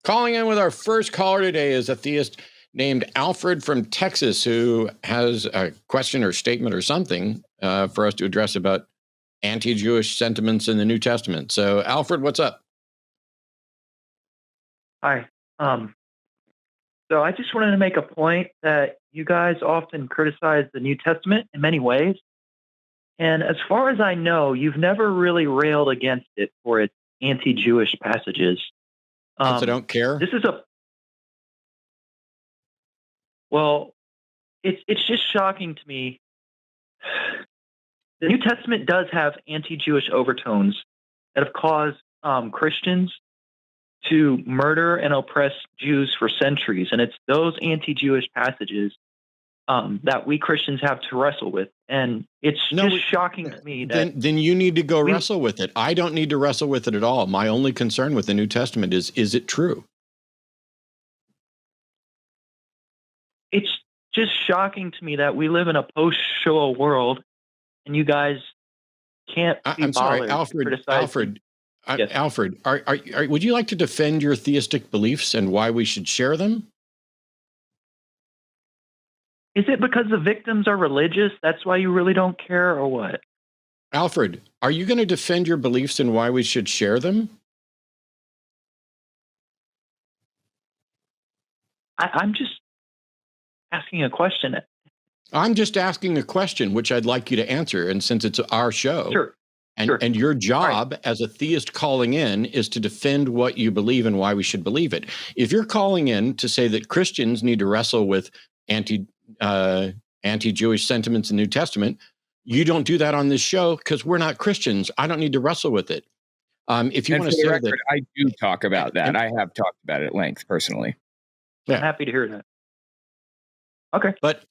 Calling in with our first caller today is a theist named Alfred from Texas, who has a question or statement or something for us to address about anti-Jewish sentiments in the New Testament. So, Alfred, what's up? Hi. So I just wanted to make a point that you guys often criticize the New Testament in many ways. And as far as I know, you've never really railed against it for its anti-Jewish passages. I don't care. This is it's just shocking to me. The New Testament does have anti-Jewish overtones that have caused Christians to murder and oppress Jews for centuries. And it's those anti-Jewish passages that we Christians have to wrestle with. And it's shocking to me that... Then you need to go wrestle with it. I don't need to wrestle with it at all. My only concern with the New Testament is it true? It's just shocking to me that we live in a post-Shoah world and you guys can't be I'm sorry, bothered Alfred. Yes. Alfred, would you like to defend your theistic beliefs and why we should share them? Is it because the victims are religious? That's why you really don't care, or what? Alfred, are you going to defend your beliefs and why we should share them? I'm just asking a question. I'm just asking a question, which I'd like you to answer. And since it's our show, Sure. And your job as a theist calling in is to defend what you believe and why we should believe it. If you're calling in to say that Christians need to wrestle with anti-Jewish sentiments in the New Testament, you don't do that on this show because we're not Christians. I don't need to wrestle with it. If you want to say that, I do talk about that. I have talked about it at length personally. Yeah. I'm happy to hear that. Okay. But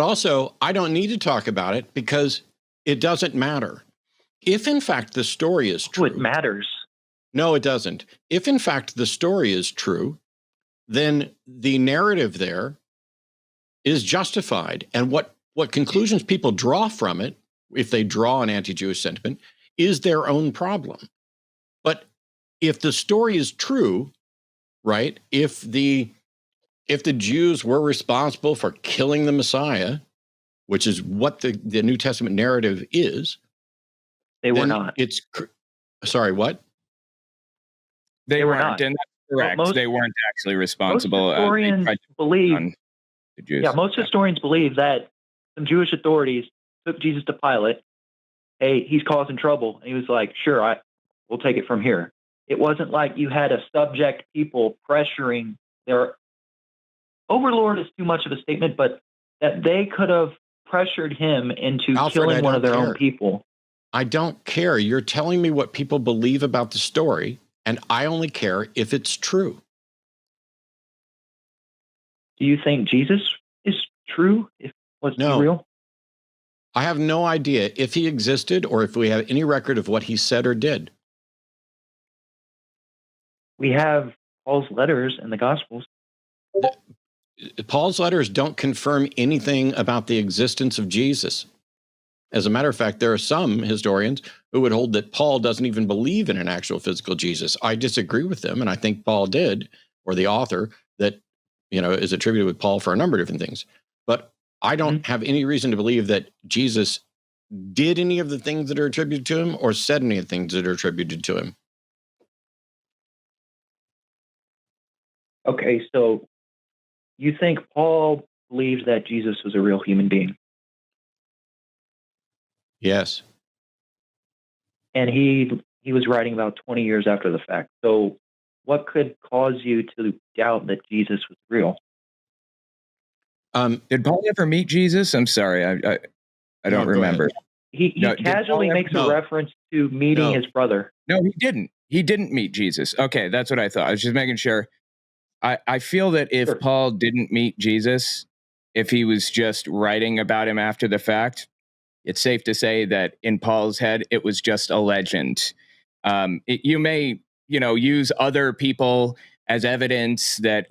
also, I don't need to talk about it because it doesn't matter. If, in fact, the story is true... it matters. No, it doesn't. If, in fact, the story is true, then the narrative there is justified. And what conclusions people draw from it, if they draw an anti-Jewish sentiment, is their own problem. But if the story is true, right, if the Jews were responsible for killing the Messiah, which is what the New Testament narrative is... They were not. Sorry, what? They were weren't, not. and that's correct. They weren't actually responsible. Most historians believe. Yeah, most historians believe that some Jewish authorities took Jesus to Pilate. Hey, he's causing trouble, and he was like, "Sure, we'll take it from here." It wasn't like you had a subject people pressuring their overlord is too much of a statement, but that they could have pressured him into killing one of their own people. I don't care. You're telling me what people believe about the story, and I only care if it's true. Do you think Jesus is true? Was he real? I have no idea if he existed or if we have any record of what he said or did. We have Paul's letters and the Gospels. Paul's letters don't confirm anything about the existence of Jesus. As a matter of fact, there are some historians who would hold that Paul doesn't even believe in an actual physical Jesus. I disagree with them, and I think Paul did, or the author that is attributed with Paul for a number of different things. But I don't have any reason to believe that Jesus did any of the things that are attributed to him or said any of the things that are attributed to him. Okay, so you think Paul believes that Jesus was a real human being? Yes. And he was writing about 20 years after the fact. So what could cause you to doubt that Jesus was real? Did Paul ever meet Jesus? I'm sorry, I don't remember. He casually makes a reference to meeting his brother. No, he didn't. He didn't meet Jesus. Okay, that's what I thought. I was just making sure. I feel that if Paul didn't meet Jesus, if he was just writing about him after the fact, it's safe to say that in Paul's head, it was just a legend. You may, use other people as evidence that,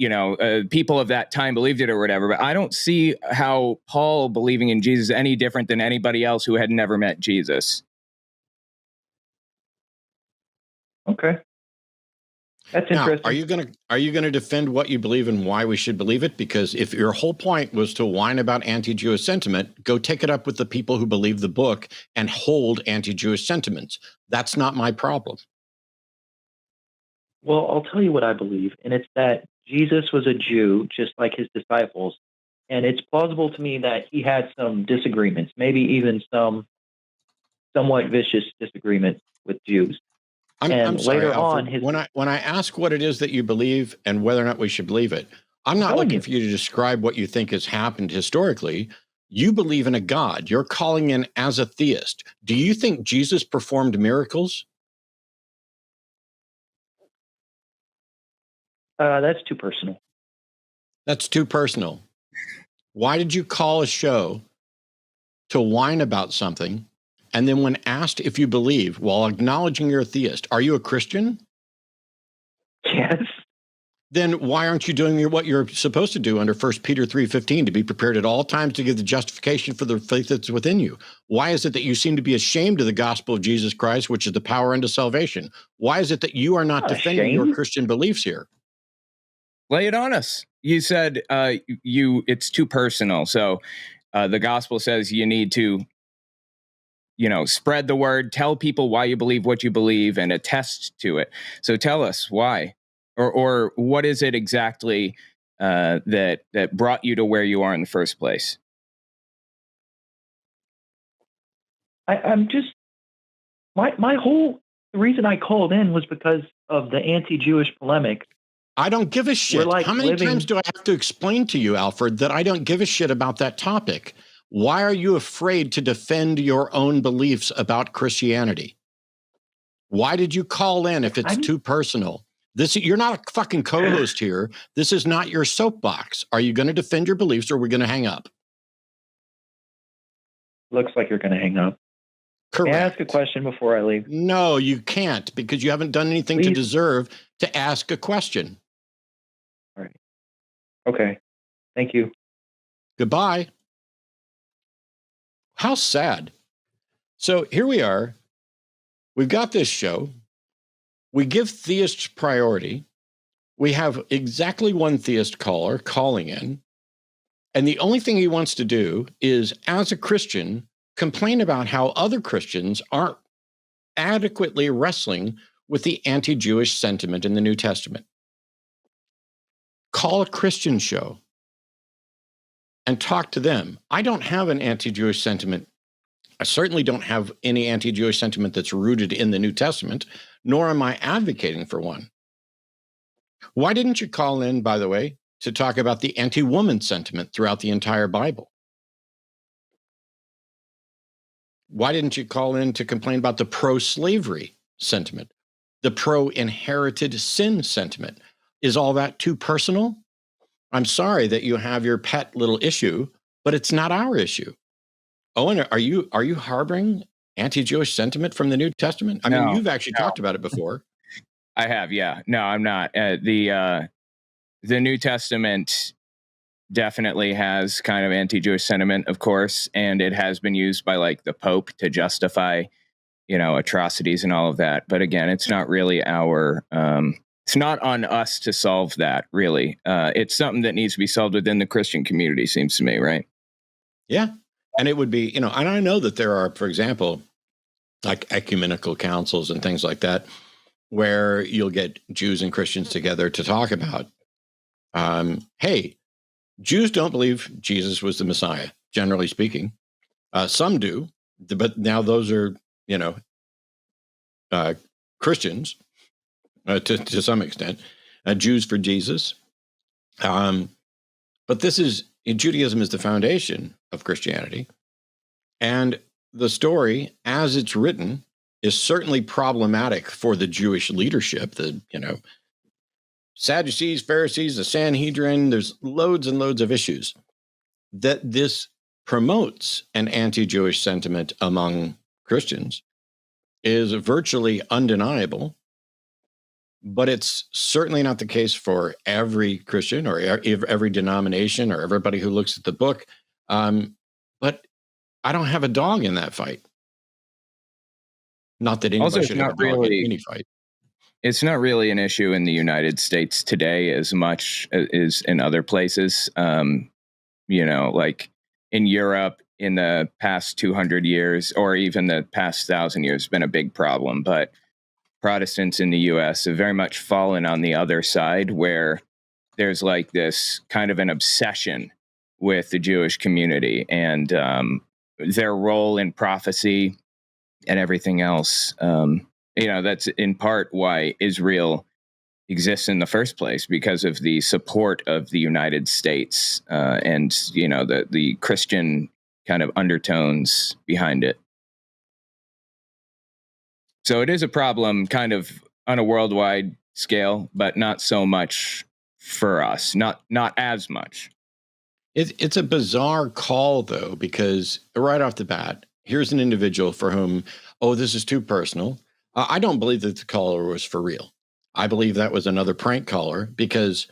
people of that time believed it or whatever, but I don't see how Paul believing in Jesus is any different than anybody else who had never met Jesus. Okay. That's now, interesting. are you gonna defend what you believe and why we should believe it? Because if your whole point was to whine about anti-Jewish sentiment, go take it up with the people who believe the book and hold anti-Jewish sentiments. That's not my problem. Well, I'll tell you what I believe, and it's that Jesus was a Jew, just like his disciples. And it's plausible to me that he had some disagreements, maybe even some somewhat vicious disagreements with Jews. I'm sorry, later Alfred. on, When I ask what it is that you believe and whether or not we should believe it, I'm not looking for you to describe what you think has happened historically. You believe in a God. You're calling in as a theist. Do you think Jesus performed miracles? that's too personal. That's too personal. Why did you call a show to whine about something? And then when asked if you believe, while acknowledging you're a theist, are you a Christian? Yes. Then why aren't you doing what you're supposed to do under 1 Peter 3:15, to be prepared at all times to give the justification for the faith that's within you? Why is it that you seem to be ashamed of the gospel of Jesus Christ, which is the power unto salvation? Why is it that you are not defending your Christian beliefs here? Lay it on us. You said it's too personal. So the gospel says you need to, spread the word, tell people why you believe what you believe, and attest to it. So tell us why, or what is it exactly that brought you to where you are in the first place? I'm just the reason I called in was because of the anti-Jewish polemic. I don't give a shit. How many times do I have to explain to you, Alfred, that I don't give a shit about that topic? Why are you afraid to defend your own beliefs about Christianity? Why did you call in if it's too personal? You're not a fucking co-host here. This is not your soapbox. Are you going to defend your beliefs or are we going to hang up? Looks like you're going to hang up. Correct. May I ask a question before I leave? No, you can't, because you haven't done anything to deserve to ask a question. All right. Okay. Thank you. Goodbye. How sad. So here we are. We've got this show. We give theists priority. We have exactly one theist caller calling in. And the only thing he wants to do is, as a Christian, complain about how other Christians aren't adequately wrestling with the anti-Jewish sentiment in the New Testament. Call a Christian show and talk to them. I don't have an anti-Jewish sentiment. I certainly don't have any anti-Jewish sentiment that's rooted in the New Testament, nor am I advocating for one. Why didn't you call in, by the way, to talk about the anti-woman sentiment throughout the entire Bible? Why didn't you call in to complain about the pro-slavery sentiment, the pro-inherited sin sentiment? Is all that too personal? I'm sorry that you have your pet little issue, but it's not our issue. Owen, are you harboring anti-Jewish sentiment from the New Testament? I mean, you've actually talked about it before. I have, yeah. No, I'm not. The New Testament definitely has kind of anti-Jewish sentiment, of course, and it has been used by like the Pope to justify, atrocities and all of that. But again, it's not really it's not on us to solve that, really. It's something that needs to be solved within the Christian community, seems to me, right? Yeah. And it would be, and I know that there are, for example, like ecumenical councils and things like that, where you'll get Jews and Christians together to talk about, hey, Jews don't believe Jesus was the Messiah, generally speaking. Some do, but now those are, Christians to some extent, Jews for Jesus. But Judaism is the foundation of Christianity. And the story, as it's written, is certainly problematic for the Jewish leadership, Sadducees, Pharisees, the Sanhedrin. There's loads and loads of issues that this promotes an anti-Jewish sentiment among Christians is virtually undeniable, but it's certainly not the case for every Christian or every denomination or everybody who looks at the book. But I don't have a dog in that fight. Not that anybody should have a dog in any fight. It's not really an issue in the United States today as much as in other places. Like in Europe in the past 200 years, or even the past 1,000 years, been a big problem. But Protestants in the U.S. have very much fallen on the other side, where there's like this kind of an obsession with the Jewish community and their role in prophecy and everything else. That's in part why Israel exists in the first place, because of the support of the United States and the Christian kind of undertones behind it. So it is a problem kind of on a worldwide scale, but not so much for us, not as much. It's a bizarre call, though, because right off the bat, here's an individual for whom, this is too personal. I don't believe that the caller was for real. I believe that was another prank caller, because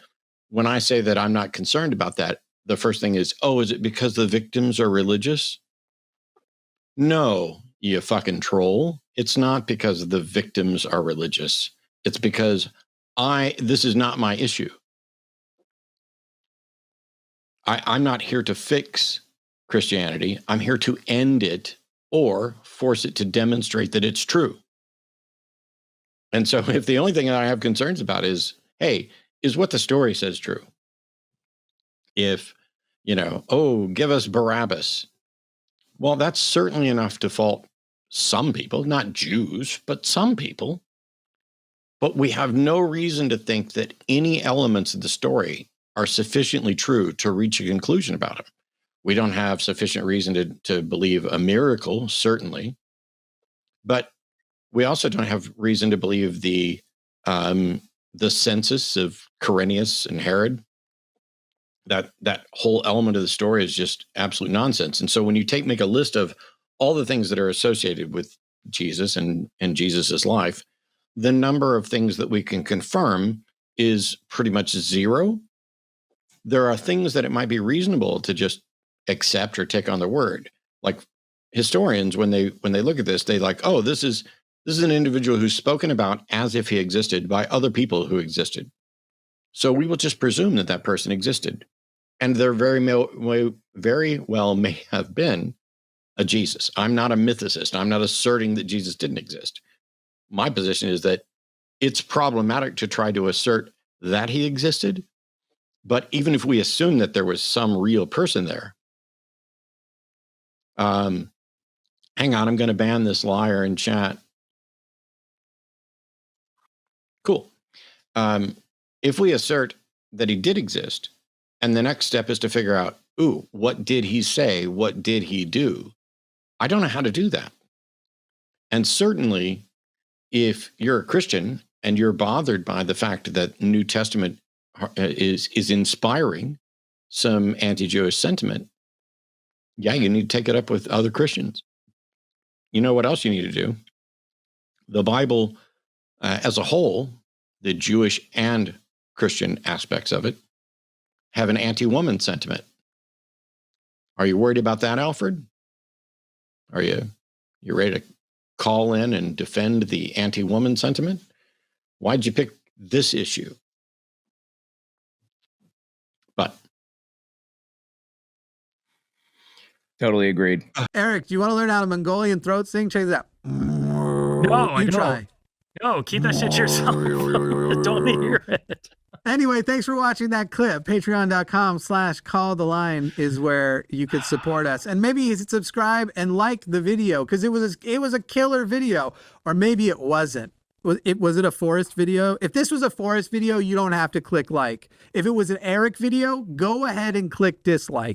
when I say that I'm not concerned about that, the first thing is, is it because the victims are religious? No, you fucking troll. It's not because the victims are religious. It's because this is not my issue. I'm not here to fix Christianity. I'm here to end it or force it to demonstrate that it's true. And so if the only thing that I have concerns about is, hey, is what the story says true? If, give us Barabbas. Well, that's certainly enough to fault some people, not Jews, but some people. But we have no reason to think that any elements of the story are sufficiently true to reach a conclusion about him. We don't have sufficient reason to believe a miracle, certainly. But we also don't have reason to believe the census of Quirinius and Herod. That whole element of the story is just absolute nonsense. And so when you make a list of all the things that are associated with Jesus and Jesus's life, the number of things that we can confirm is pretty much zero. There are things that it might be reasonable to just accept or take on their word. Like historians, when they look at this, they like, this is an individual who's spoken about as if he existed by other people who existed. So we will just presume that person existed. And there very well may have been a Jesus. I'm not a mythicist. I'm not asserting that Jesus didn't exist. My position is that it's problematic to try to assert that he existed. But even if we assume that there was some real person there, hang on, I'm going to ban this liar in chat. Cool. If we assert that he did exist, and the next step is to figure out, what did he say? What did he do? I don't know how to do that. And certainly, if you're a Christian and you're bothered by the fact that New Testament is inspiring some anti-Jewish sentiment, you need to take it up with other Christians. You know what else you need to do? The Bible as a whole, the Jewish and Christian aspects of it, have an anti-woman sentiment. Are you worried about that, Alfred? Are you ready to call in and defend the anti-woman sentiment? Why'd you pick this issue? But totally agreed. Eric, do you want to learn how to Mongolian throat sing? Check this out. No, you try. No, keep that shit to yourself. Don't let me hear it. Anyway, thanks for watching that clip. Patreon.com/calltheline is where you could support us. And maybe you should subscribe and like the video, because it was a killer video. Or maybe it wasn't. Was it a Forrest video? If this was a Forrest video, you don't have to click like. If it was an Eric video, go ahead and click dislike.